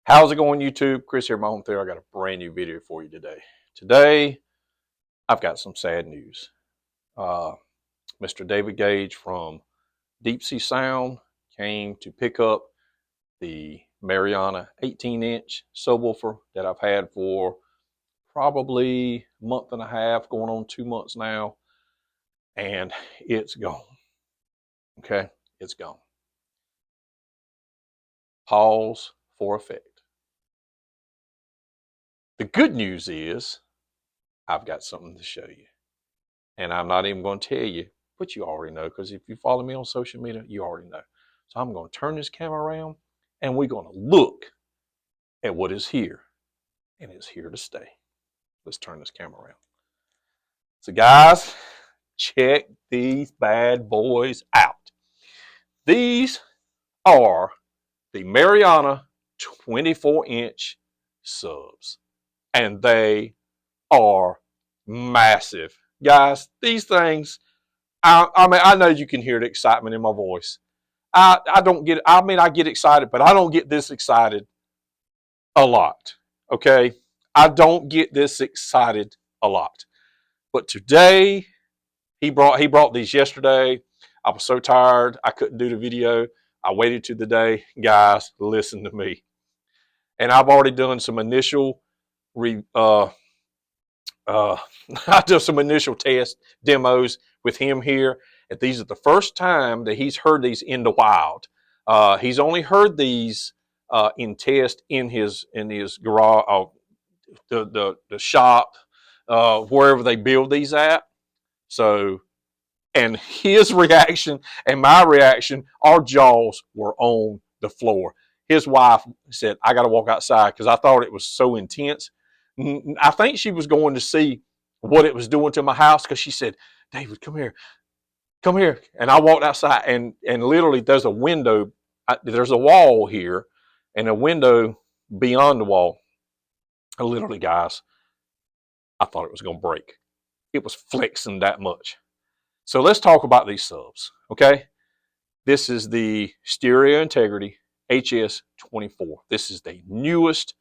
How's it going, YouTube? Chris here, my home theater. I got a brand new video for you today. Today, I've got some sad news. Mr. David Gage from Deep Sea Sound came to pick up the Mariana 18-inch subwoofer that I've had for probably a month and a half, going on 2 months now, and it's gone. Okay, it's gone. Pause for effect. The good news is I've got something to show you. And I'm not even going to tell you, but you already know, because if you follow me on social media, you already know. So I'm going to turn this camera around and we're going to look at what is here. And it's here to stay. Let's turn this camera around. So guys, check these bad boys out. These are the Mariana 24-inch subs. And they are massive. Guys, these things, I mean, I know you can hear the excitement in my voice. I get excited, but I don't get this excited a lot. Okay? I don't get this excited a lot. But today, he brought these yesterday. I was so tired, I couldn't do the video. I waited to the day. Guys, listen to me. And I've already done some initial I did some initial test demos with him here. And these are the first time that he's heard these in the wild. He's only heard these in test in his garage, the shop, wherever they build these at. So, and his reaction and my reaction, our jaws were on the floor. His wife said, "I got to walk outside," because I thought it was so intense. I think she was going to see what it was doing to my house, because she said, "David, come here. Come here." And I walked outside, and literally there's a window. There's a wall here and a window beyond the wall. Literally, guys, I thought it was going to break. It was flexing that much. So let's talk about these subs, okay? This is the Stereo Integrity HS24. This is the newest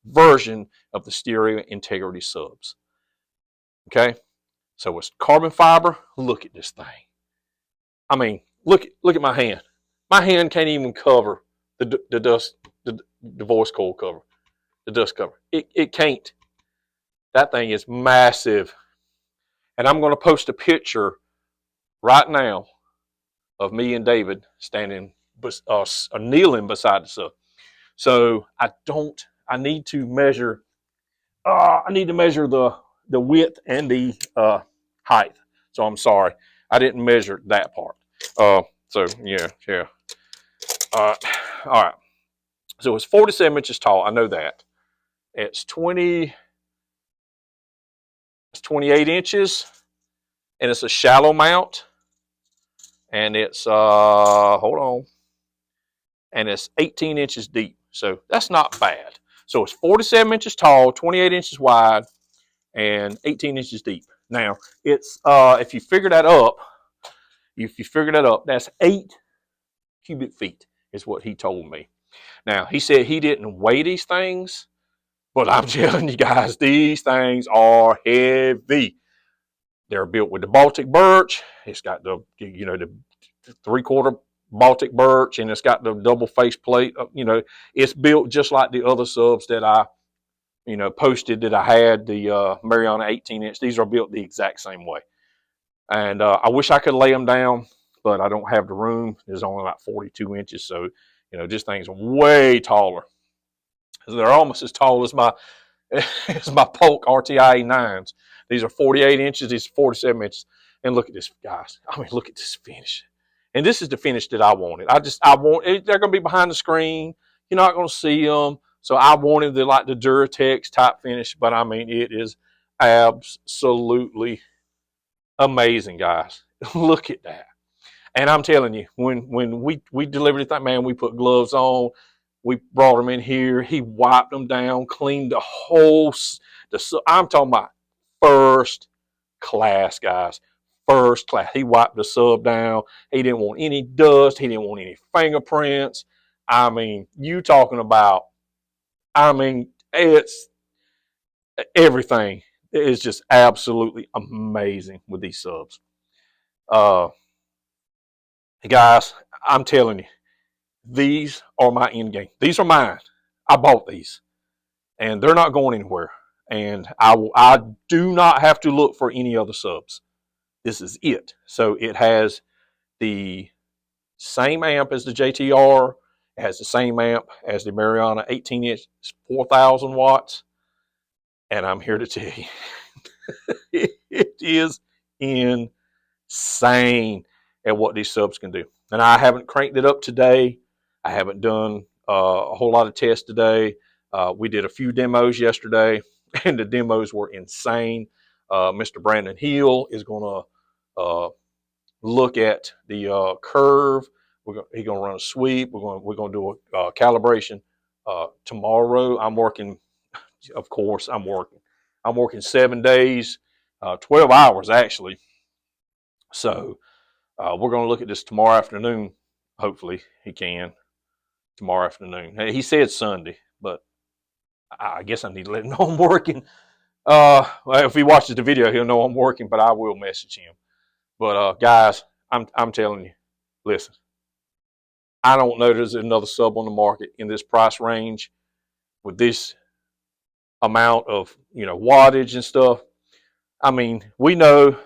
version of the Stereo Integrity subs. Okay, so it's carbon fiber. Look at this thing. I mean, look at my hand. My hand can't even cover the dust, the voice coil cover, the dust cover. It can't. That thing is massive. And I'm going to post a picture right now of me and David standing, kneeling beside the sub. So I need to measure. I need to measure the width and the height. So I'm sorry, I didn't measure that part. So yeah. All right. So it's 47 inches tall. I know that. It's 28 inches, and it's a shallow mount. And it's hold on. And it's 18 inches deep. So that's not bad. So it's 47 inches tall, 28 inches wide, and 18 inches deep. Now, it's if you figure that up, that's 8 cubic feet is what he told me. Now, he said he didn't weigh these things, but I'm telling you guys, these things are heavy. They're built with the Baltic birch. It's got the 3/4 Baltic birch, and it's got the double face plate. It's built just like the other subs that I posted that I had, the Mariana 18-inch. These are built the exact same way. And I wish I could lay them down, but I don't have the room. There's only like 42 inches. So, this thing's way taller. They're almost as tall as my Polk RTIA9s. These are 48 inches. These are 47 inches. And look at this, guys. I mean, look at this finish. And this is the finish that I wanted. They're going to be behind the screen. You're not going to see them. So I wanted the Duratex type finish, but I mean, it is absolutely amazing, guys. Look at that. And I'm telling you, when we delivered that, man, we put gloves on. We brought them in here. He wiped them down, cleaned the whole. I'm talking about first class, guys. First class. He wiped the sub down. He didn't want any dust. He didn't want any fingerprints. I mean, you talking about I mean, it's everything. It's just absolutely amazing with these subs. Guys, I'm telling you, these are my end game. These are mine. I bought these, and they're not going anywhere. And I do not have to look for any other subs. This is it. So it has the same amp as the JTR. It has the same amp as the Mariana 18-inch, 4,000 watts. And I'm here to tell you, it is insane at what these subs can do. And I haven't cranked it up today. I haven't done a whole lot of tests today. We did a few demos yesterday, and the demos were insane. Mr. Brandon Hill is going to look at the curve. He's going to run a sweep. We're going to do a calibration tomorrow. I'm working. Of course, I'm working. I'm working 7 days, 12 hours actually. So we're going to look at this tomorrow afternoon. Hopefully he can tomorrow afternoon. He said Sunday, but I guess I need to let him know I'm working. Well, if he watches the video, he'll know I'm working, but I will message him. But guys, I'm telling you, listen, I don't know there's another sub on the market in this price range with this amount of wattage and stuff. I mean, we know.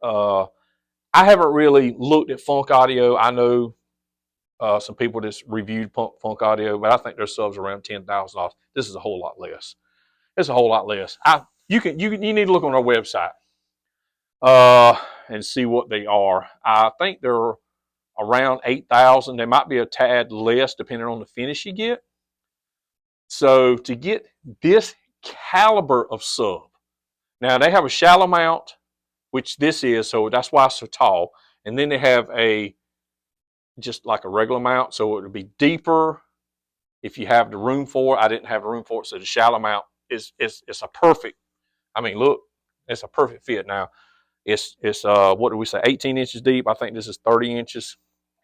I haven't really looked at Funk Audio. I know some people that's reviewed Funk Audio, but I think their subs around $10,000. This is a whole lot less. It's a whole lot less. You need to look on our website and see what they are. I think they're around 8,000. They might be a tad less depending on the finish you get. So to get this caliber of sub, now they have a shallow mount, which this is, so that's why it's so tall. And then they have just like a regular mount, so it would be deeper if you have the room for it. I didn't have room for it, so the shallow mount is a perfect. I mean, look, it's a perfect fit. Now, it's what do we say, 18 inches deep. I think this is 30 inches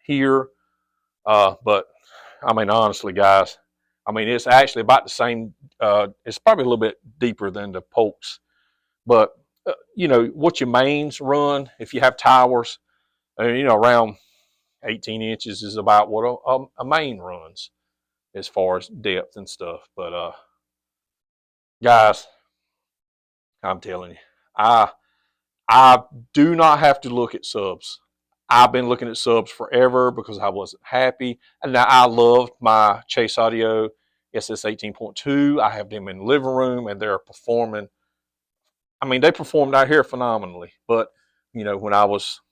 here. But I mean, honestly, guys, I mean, it's actually about the same. It's probably a little bit deeper than the Polks, but what your mains run, if you have towers, around 18 inches is about what a main runs as far as depth and stuff. But guys, I'm telling you, I do not have to look at subs. I've been looking at subs forever because I wasn't happy. And now I loved my Chase Audio SS18.2. I have them in the living room, and they're performing. I mean, they performed out here phenomenally. But when I was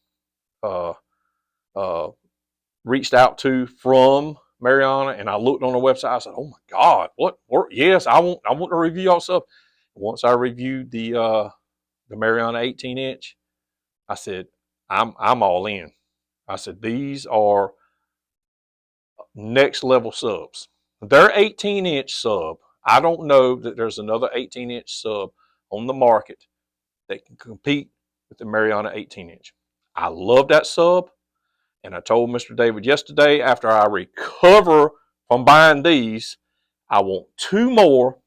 reached out to from Mariana, and I looked on the website, I said, "Oh my God, what? Yes, I want to review y'all stuff." Once I reviewed the Mariana 18-inch, I said, "I'm all in." I said, "These are next level subs." Their 18-inch sub, I don't know that there's another 18-inch sub on the market that can compete with the Mariana 18-inch. I love that sub. And I told Mr. David yesterday, after I recover from buying these, I want 2 more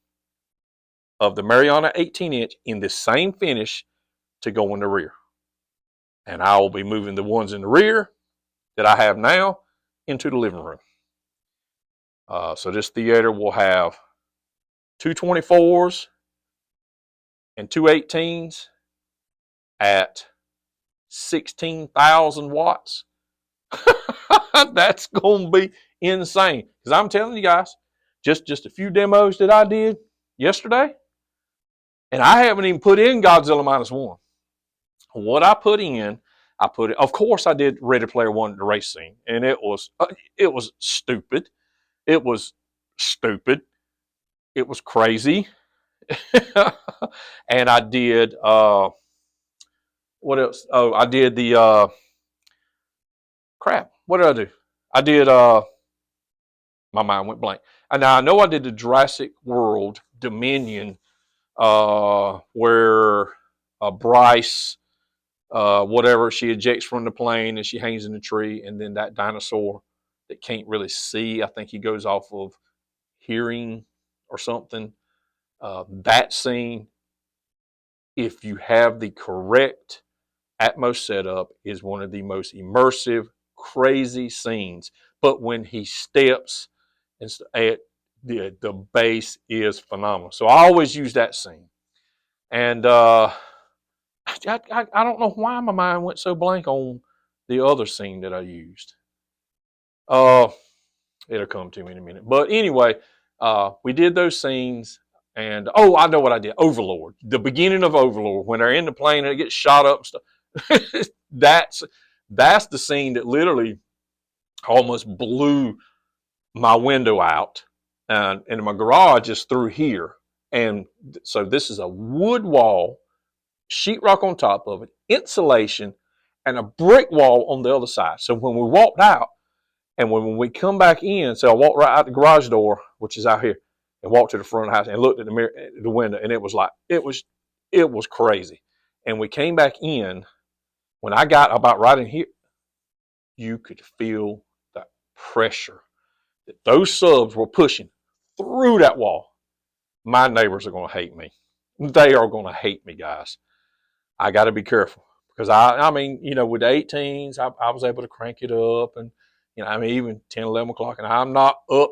of the Mariana 18-inch in the same finish to go in the rear. And I will be moving the ones in the rear that I have now into the living room. So this theater will have 2 24s and 2 18s at 16,000 watts. That's going to be insane. Because I'm telling you guys, just a few demos that I did yesterday, and I haven't even put in Godzilla -1. What I put in, of course I did Ready Player One, the race scene, and it was stupid. It was stupid. It was crazy. And I did, what else? Oh, I did the, crap. What did I do? I did, my mind went blank. And now I know I did the Jurassic World Dominion, where Bryce, whatever, she ejects from the plane and she hangs in the tree, and then that dinosaur that can't really see, I think he goes off of hearing or something. That scene, if you have the correct Atmos setup, is one of the most immersive, crazy scenes. But when he steps, and the bass is phenomenal. So I always use that scene. And I don't know why my mind went so blank on the other scene that I used. It'll come to me in a minute. But anyway, we did those scenes. And, oh, I know what I did. Overlord. The beginning of Overlord, when they're in the plane and it gets shot up and stuff. that's the scene that literally almost blew my window out. And my garage is through here. And so this is a wood wall, sheetrock on top of it, insulation, and a brick wall on the other side. So when we walked out, and when we come back in, so I walked right out the garage door, which is out here, and walked to the front of the house and looked at the mirror, the window, and it was like, it was crazy. And we came back in. When I got about right in here, you could feel the pressure that those subs were pushing through that wall. My neighbors are going to hate me. They are going to hate me, guys. I got to be careful because I mean, you know, with the 18s, I was able to crank it up, and you know, I mean, even 10, 11 o'clock, and I'm not up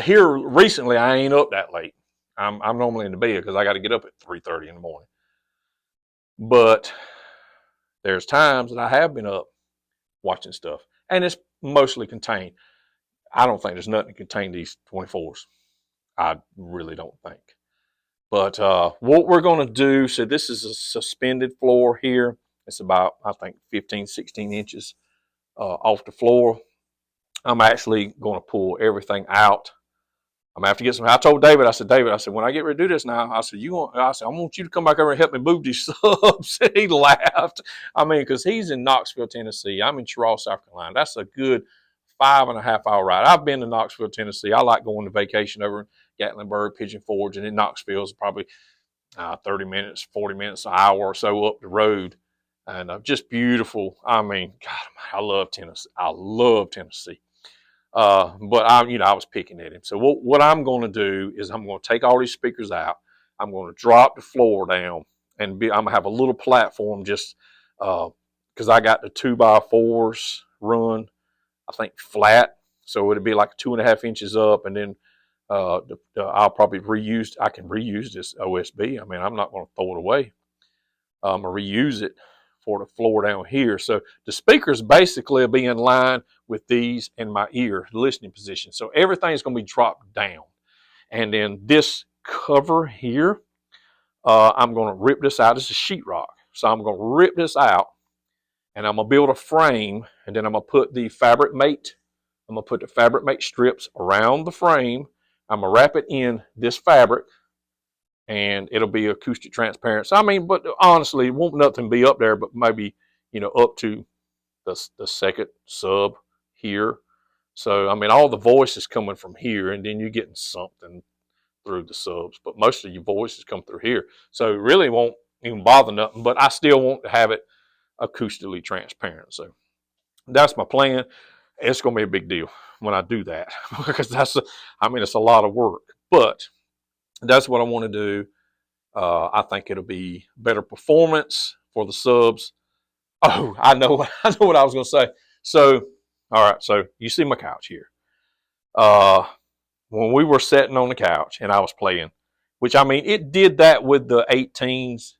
here recently. I ain't up that late. I'm normally in the bed because I got to get up at 3:30 in the morning. But there's times that I have been up watching stuff, and it's mostly contained. I don't think there's nothing to contain these 24s. I really don't think. But what we're going to do, so this is a suspended floor here. It's about, I think, 15, 16 inches off the floor. I'm actually going to pull everything out. I'm going to have to get some. I told David, I said, when I get ready to do this now, I said, I want you to come back over and help me move these subs. He laughed. I mean, because he's in Knoxville, Tennessee. I'm in Charles, South Carolina. That's a good 5.5 hour ride. I've been to Knoxville, Tennessee. I like going to vacation over in Gatlinburg, Pigeon Forge, and in Knoxville is probably 30 minutes, 40 minutes, an hour or so up the road. And just beautiful. I mean, God, I love Tennessee. I love Tennessee. But I was picking at him. So what I'm going to do is I'm going to take all these speakers out. I'm going to drop the floor down, and I'm going to have a little platform just because I got the 2x4s run, I think, flat. So it'd be like 2.5 inches up, and then I'll probably I can reuse this OSB. I mean, I'm not going to throw it away. I'm going to reuse it for the floor down here. So the speakers basically will be in line with these in my ear listening position. So everything's going to be dropped down. And then this cover here, I'm going to rip this out. This is sheetrock. So I'm going to rip this out, and I'm going to build a frame, and then I'm going to put the fabric mate. I'm going to put the fabric mate strips around the frame. I'm going to wrap it in this fabric, and it'll be acoustic transparent. So, I mean, but honestly, it won't nothing be up there, but maybe, up to the second sub here. So, I mean, all the voice is coming from here, and then you're getting something through the subs, but most of your voices come through here. So it really won't even bother nothing, but I still want to have it acoustically transparent. So that's my plan. It's going to be a big deal when I do that because it's a lot of work, but that's what I want to do. I think it'll be better performance for the subs. Oh, I know what I was going to say. So, all right. So you see my couch here. When we were sitting on the couch and I was playing, which, I mean, it did that with the 18s,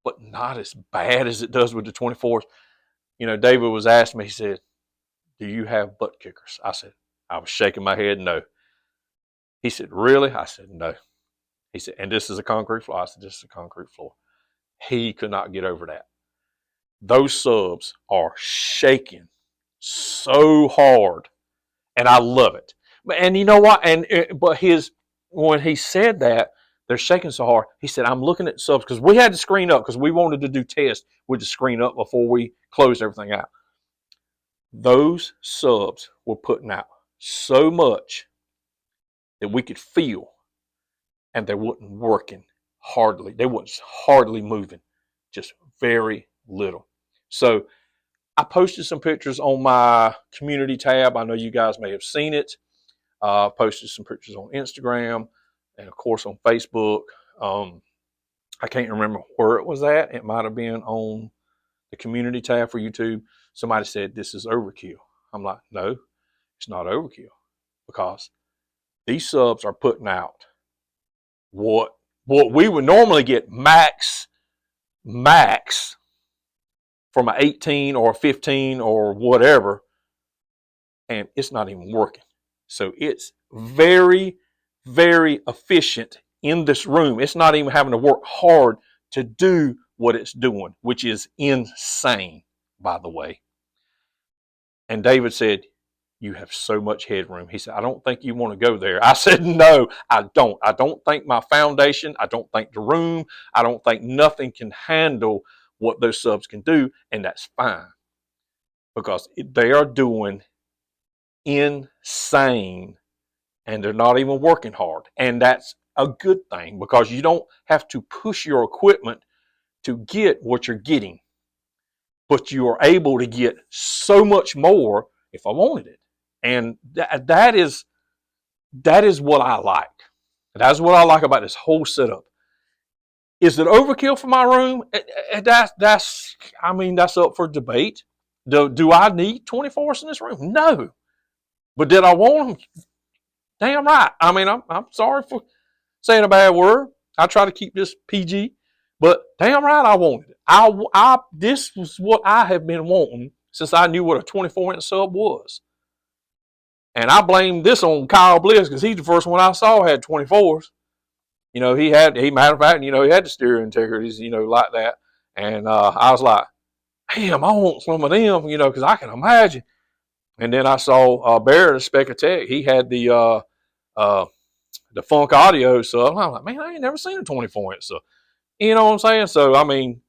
but not as bad as it does with the 24s. David was asking me, he said, do you have butt kickers? I was shaking my head, no. He said, really? I said, no. He said, and this is a concrete floor? I said, this is a concrete floor. He could not get over that. Those subs are shaking so hard, and I love it. And you know what? When he said that, they're shaking so hard, he said, I'm looking at subs, because we had the screen up, because we wanted to do tests with the screen up before we closed everything out. Those subs were putting out so much that we could feel, and they weren't working hardly. They weren't hardly moving, just very little. So I posted some pictures on my community tab. I know you guys may have seen it. Posted some pictures on Instagram and, of course, on Facebook. I can't remember where it was at. It might have been on the community tab for YouTube. Somebody said, this is overkill. I'm like, no, it's not overkill, because these subs are putting out what we would normally get max from an 18 or a 15 or whatever, and it's not even working. So it's very, very efficient in this room. It's not even having to work hard to do what it's doing, which is insane, by the way. And David said, you have so much headroom. He said, I don't think you want to go there. I said, no, I don't. I don't think my foundation, I don't think the room, I don't think nothing can handle what those subs can do. And that's fine, because they are doing insane, and they're not even working hard. And that's a good thing, because you don't have to push your equipment to get what you're getting, but you are able to get so much more if I wanted it. And that is what I like. That's what I like about this whole setup. Is it overkill for my room? That's up for debate. Do I need 24s in this room? No. But did I want them? Damn right. I mean, I'm sorry for saying a bad word. I try to keep this PG, but damn right I wanted it. This was what I have been wanting since I knew what a 24-inch sub was. And I blame this on Kyle Bliss, because he's the first one I saw had 24s. You know, matter of fact, you know, he had the stereo integrities, you know, like that. And I was like, damn, I want some of them, you know, because I can imagine. And then I saw Barrett at Spec Tech. He had the Funk Audio sub. I'm like, man, I ain't never seen a 24-inch sub. You know what I'm saying? So, I mean,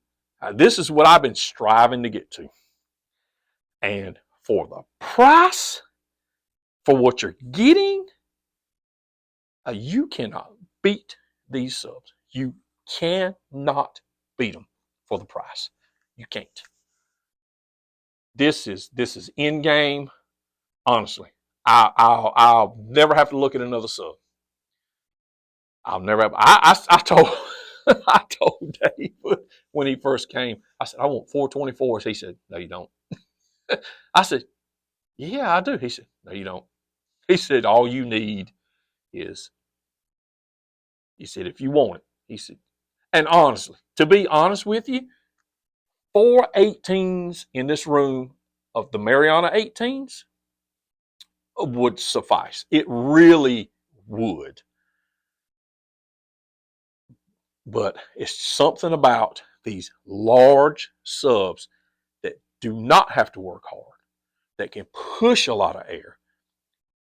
this is what I've been striving to get to. And for the price, for what you're getting, you cannot beat these subs. You cannot beat them for the price. You can't. This is Endgame. Honestly, I'll never have to look at another sub. I'll never have. I told I told Dave when he first came. I said, I want 424s. He said, no, you don't. I said, yeah, I do. He said, no, you don't. He said, all you need is, he said, if you want it, he said, and honestly, to be honest with you, 4 18s in this room of the Mariana 18s would suffice. It really would. But it's something about these large subs that do not have to work hard, that can push a lot of air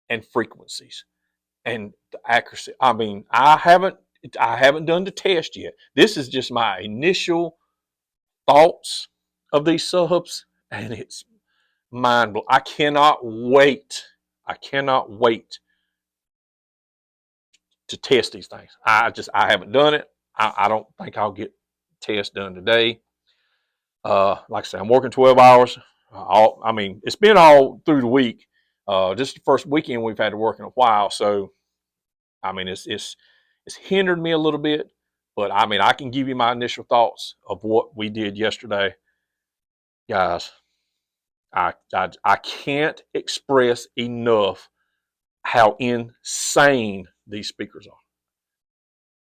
and frequencies and the accuracy. I mean, I haven't done the test yet. This is just my initial thoughts of these subs, and it's mind blowing. I cannot wait to test these things. I haven't done it. I don't think I'll get test done today. Like I said, I'm working 12 hours. It's been all through the week. This is the first weekend we've had to work in a while, so I mean, it's hindered me a little bit. But I mean, I can give you my initial thoughts of what we did yesterday, guys. I can't express enough how insane these speakers are.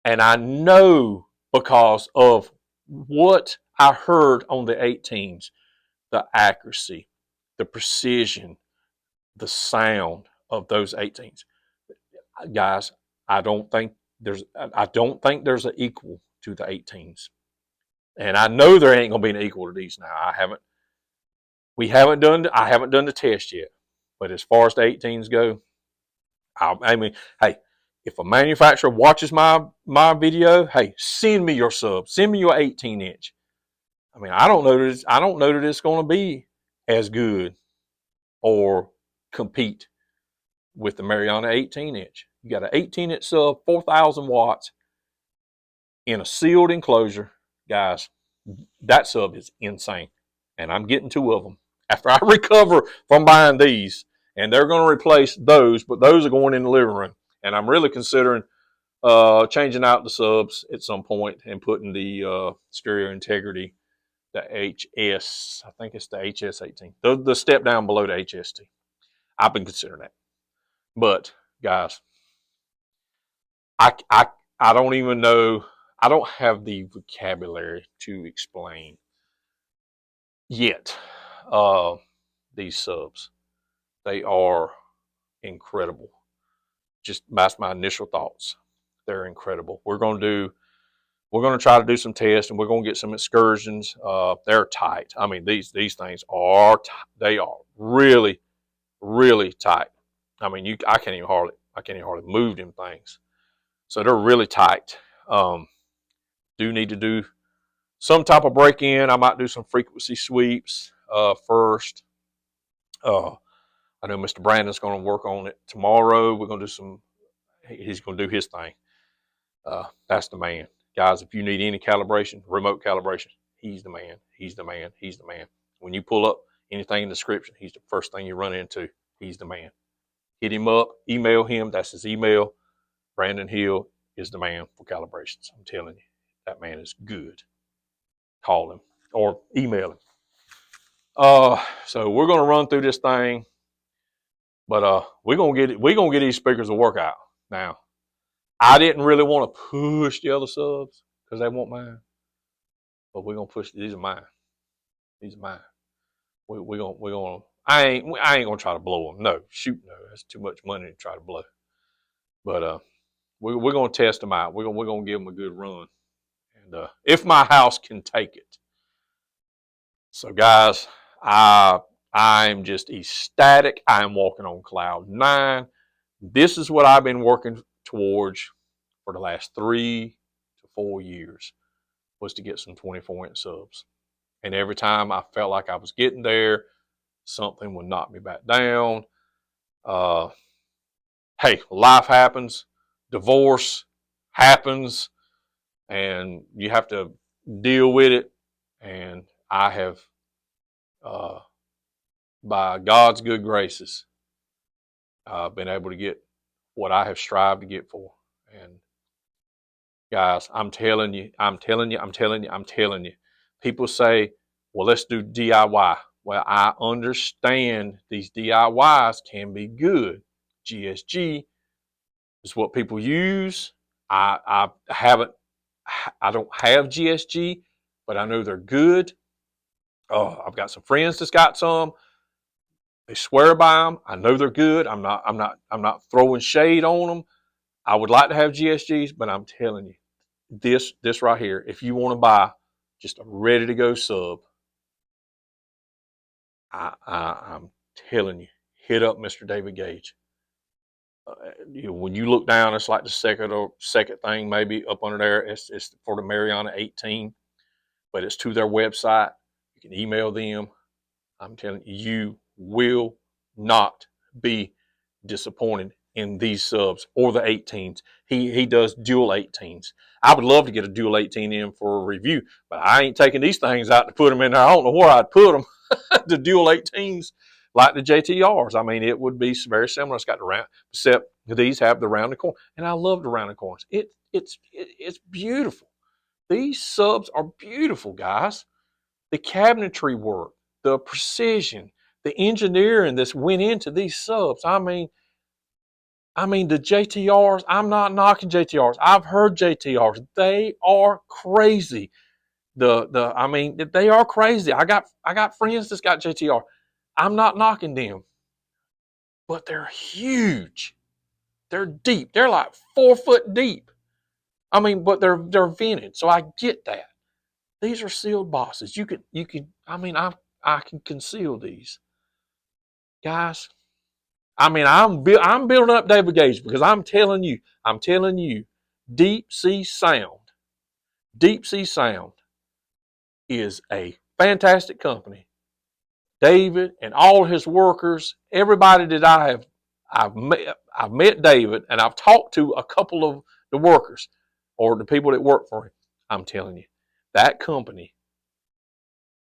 And I know, because of what I heard on the 18s, the accuracy, the precision, the sound of those 18s. Guys, I don't think there's an equal to the 18s. And I know there ain't gonna be an equal to these now. I haven't done the test yet. But as far as the 18s go, I mean, hey, if a manufacturer watches my video, hey, send me your sub. Send me your 18-inch. I mean, I don't know that it's going to be as good or compete with the Mariana 18-inch. You got an 18-inch sub, 4,000 watts in a sealed enclosure. Guys, that sub is insane. And I'm getting 2 of them after I recover from buying these. and they're going to replace those, but those are going in the living room. And I'm really considering changing out the subs at some point and putting the stereo integrity, the HS, I think it's the HS18, the step down below the HST. I've been considering that. But guys, I don't even know, I don't have the vocabulary to explain yet these subs. They are incredible. Just that's my initial thoughts. They're incredible. We're going to try to do some tests, and we're going to get some excursions. They're tight. I mean, these things are they are really, really tight. I mean, I can't even hardly move them things. So they're really tight. Do need to do some type of break-in. I might do some frequency sweeps first. I know Mr. Brandon's going to work on it tomorrow. We're going to do some. He's going to do his thing. That's the man. Guys, if you need any calibration, remote calibration, he's the man. He's the man. He's the man. When you pull up anything in the description, he's the first thing you run into. He's the man. Hit him up. Email him. That's his email. Brandon Hill is the man for calibrations. I'm telling you, that man is good. Call him or email him. So we're going to run through this thing, but we're going to get these speakers to work out. Now, I didn't really want to push the other subs because they want mine, but we're going to push. These are mine. These are mine. We're going to. I ain't going to try to blow them. No, shoot, no. That's too much money to try to blow. But we're going to test them out. We're going to give them a good run, and if my house can take it. So, guys, I'm just ecstatic. I'm walking on cloud 9. This is what I've been working towards for the last 3 to 4 years, was to get some 24-inch subs. And every time I felt like I was getting there, something would knock me back down. Hey, life happens. Divorce happens. And you have to deal with it. And I have, by God's good graces, been able to get what I have strived to get for. And guys, I'm telling you. People say, well, let's do DIY. Well, I understand these DIYs can be good. GSG is what people use. I don't have GSG, but I know they're good. I've got some friends that's got some. They swear by them. I know they're good. I'm not throwing shade on them. I would like to have GSGs, but I'm telling you, this right here, if you want to buy just a ready to go sub, I'm telling you, hit up Mr. David Gage. When you look down, it's like the second thing maybe up under there. It's for the Mariana 18, but it's to their website. You can email them. I'm telling you, you will not be disappointed in these subs or the 18s. He does dual 18s. I would love to get a dual 18 in for a review, but I ain't taking these things out to put them in there. I don't know where I'd put them. The dual 18s, like the JTRs. I mean, it would be very similar. It's got the round, except these have the rounded corner, and I love the rounded corners. It's beautiful. These subs are beautiful, guys. The cabinetry work, the precision, the engineering that's went into these subs. I mean the JTRs, I'm not knocking JTRs. I've heard JTRs. They are crazy. They are crazy. I got friends that's got JTR. I'm not knocking them. But they're huge. They're deep. They're like 4 foot deep. I mean, but they're vented, so I get that. These are sealed boxes. I can conceal these. Guys, I'm building up David Gage because I'm telling you, Deep Sea Sound is a fantastic company. David and all his workers, everybody that I've met David, and I've talked to a couple of the workers or the people that work for him. I'm telling you, that company,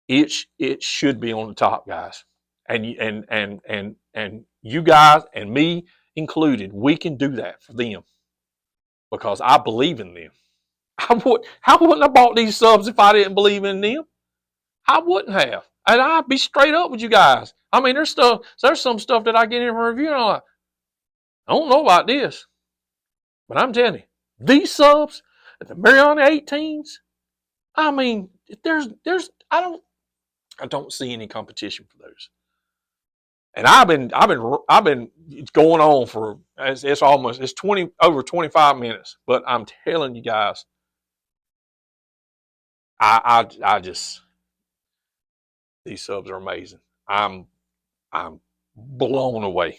it should be on the top, guys. And you guys and me included, we can do that for them because I believe in them. I wouldn't have bought these subs if I didn't believe in them. I wouldn't have. And I'd be straight up with you guys. I mean, there's some stuff that I get in for review and I'm like, I don't know about this. But I'm telling you, these subs, the Mariana 18s, I mean, I don't see any competition for those. And I've been going on for it's 20 over 25 minutes. But I'm telling you guys, I just, these subs are amazing. I'm blown away.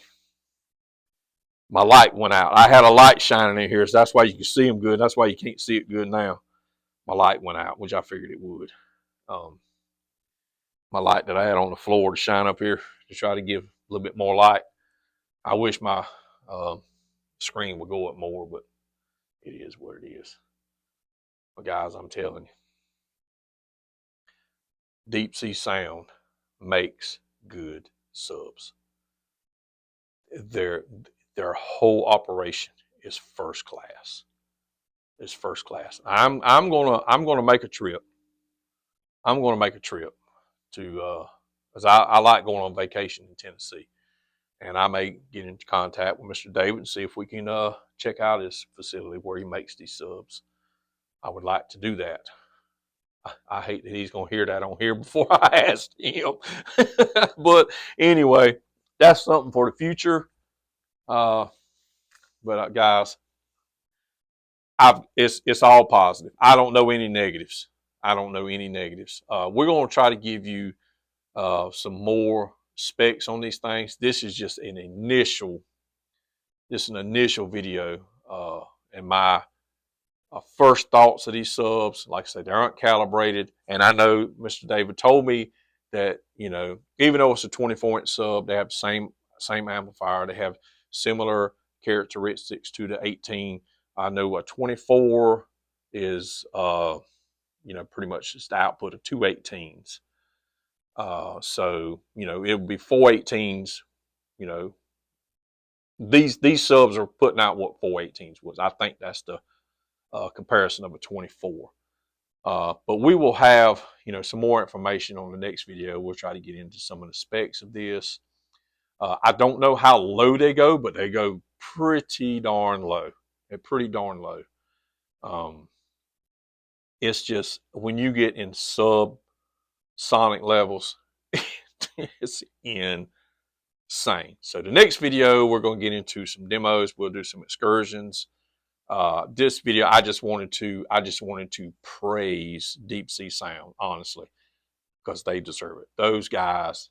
My light went out. I had a light shining in here, so that's why you can see them good. That's why you can't see it good now. My light went out, which I figured it would. My light that I had on the floor to shine up here to try to give a little bit more light. I wish my screen would go up more, but it is what it is. But guys, I'm telling you, Deep Sea Sound makes good subs. Their whole operation is first class. It's first class. I'm gonna make a trip. I'm gonna make a trip to because I like going on vacation in Tennessee, and I may get into contact with Mr. David and see if we can check out his facility where he makes these subs. I would like to do that. I hate that he's going to hear that on here before I asked him. But anyway, that's something for the future. But guys, it's all positive. I don't know any negatives. We're going to try to give you some more specs on these things. This is just an initial video and my first thoughts of these subs. Like I said, they aren't calibrated, and I know Mr. David told me that, you know, even though it's a 24-inch sub, they have the same amplifier. They have similar characteristics to the 18. I know a 24 is you know, pretty much just the output of two 18s. So, you know, it would be four 18s. You know, these subs are putting out what four 18s was. I think that's the comparison of a 24. But we will have, you know, some more information on the next video. We'll try to get into some of the specs of this. I don't know how low they go, but they go pretty darn low. They're pretty darn low. It's just when you get in subsonic levels, it's insane. So the next video, we're going to get into some demos. We'll do some excursions. This video, I just wanted to praise Deep Sea Sound, honestly, because they deserve it. Those guys,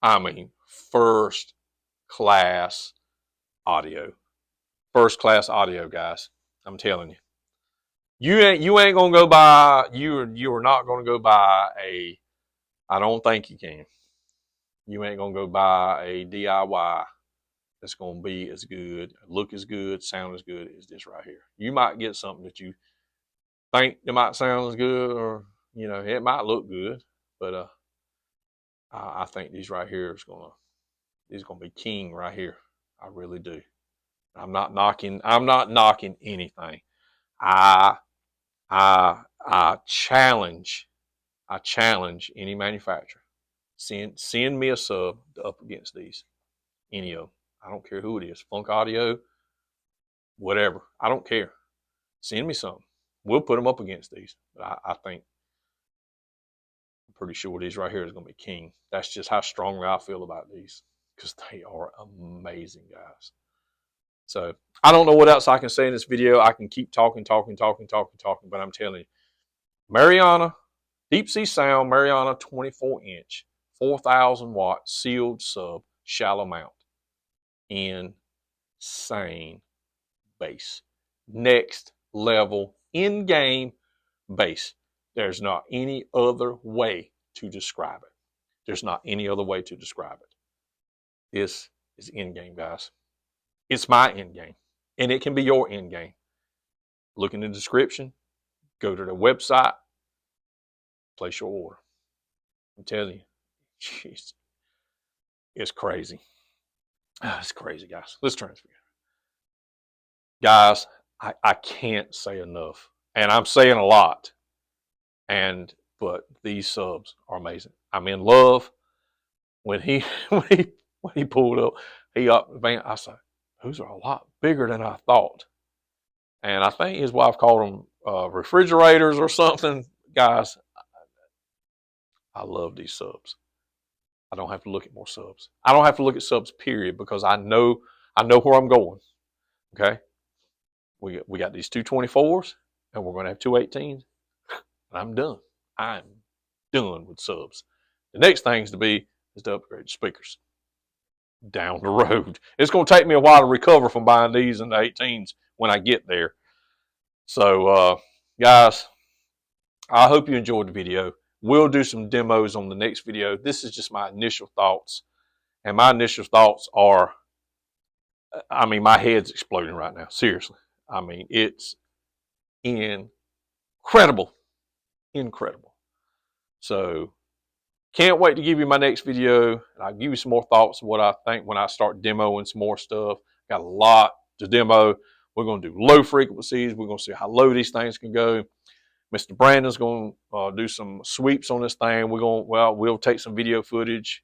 I mean, first class audio, guys. I'm telling you. You ain't gonna go buy. You are not gonna go buy a. I don't think you can. You ain't gonna go buy a DIY that's gonna be as good, look as good, sound as good as this right here. You might get something that you think it might sound as good, or you know, it might look good, but I think these right here is gonna be king right here. I really do. I'm not knocking anything. I challenge any manufacturer. Send me a sub up against these. Any of them. I don't care who it is. Funk Audio, whatever. I don't care. Send me some. We'll put them up against these. But I think, I'm pretty sure these right here is going to be king. That's just how strongly I feel about these, because they are amazing, guys. So I don't know what else I can say in this video. I can keep talking, but I'm telling you, Mariana, Deep Sea Sound, Mariana 24-inch, 4,000 watt sealed sub, shallow mount. Insane bass. Next level in-game bass. There's not any other way to describe it. There's not any other way to describe it. This is in-game, guys. It's my in-game, and it can be your in-game. Look in the description. Go to the website. Place your order. I'm telling you, jeez. It's crazy. It's crazy, guys. Let's transfer. Guys, I can't say enough. And I'm saying a lot. But these subs are amazing. I'm in love. When he when he pulled up, he up the van. I said, "Those are a lot bigger than I thought." And I think his wife called them refrigerators or something. Guys, I love these subs. I don't have to look at more subs. I don't have to look at subs, period, because I know where I'm going. Okay, we got these 224s, and we're going to have 218s. I'm done. I'm done with subs. The next thing is to upgrade the speakers down the road. It's going to take me a while to recover from buying these and the 18s when I get there. So, guys, I hope you enjoyed the video. We'll do some demos on the next video. This is just my initial thoughts. And my initial thoughts are, I mean, my head's exploding right now. Seriously. I mean, it's incredible. Incredible. So, can't wait to give you my next video. I'll give you some more thoughts of what I think when I start demoing some more stuff. Got a lot to demo. We're going to do low frequencies. We're going to see how low these things can go. Mr. Brandon's going to do some sweeps on this thing. We'll take some video footage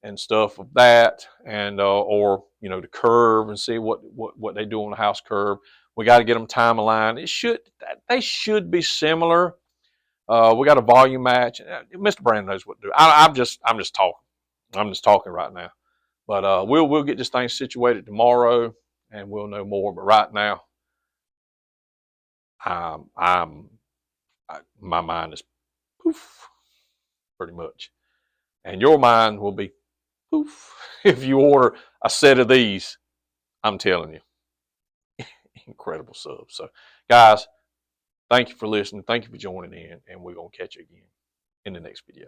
and stuff of that, and or the curve, and see what they do on the house curve. We got to get them time aligned. They should be similar. We got a volume match. Mr. Brandon knows what to do. I'm just talking. I'm just talking right now. But we'll get this thing situated tomorrow, and we'll know more. But right now, my mind is poof, pretty much, and your mind will be poof if you order a set of these. I'm telling you, incredible subs. So, guys, thank you for listening. Thank you for joining in, and we're gonna catch you again in the next video.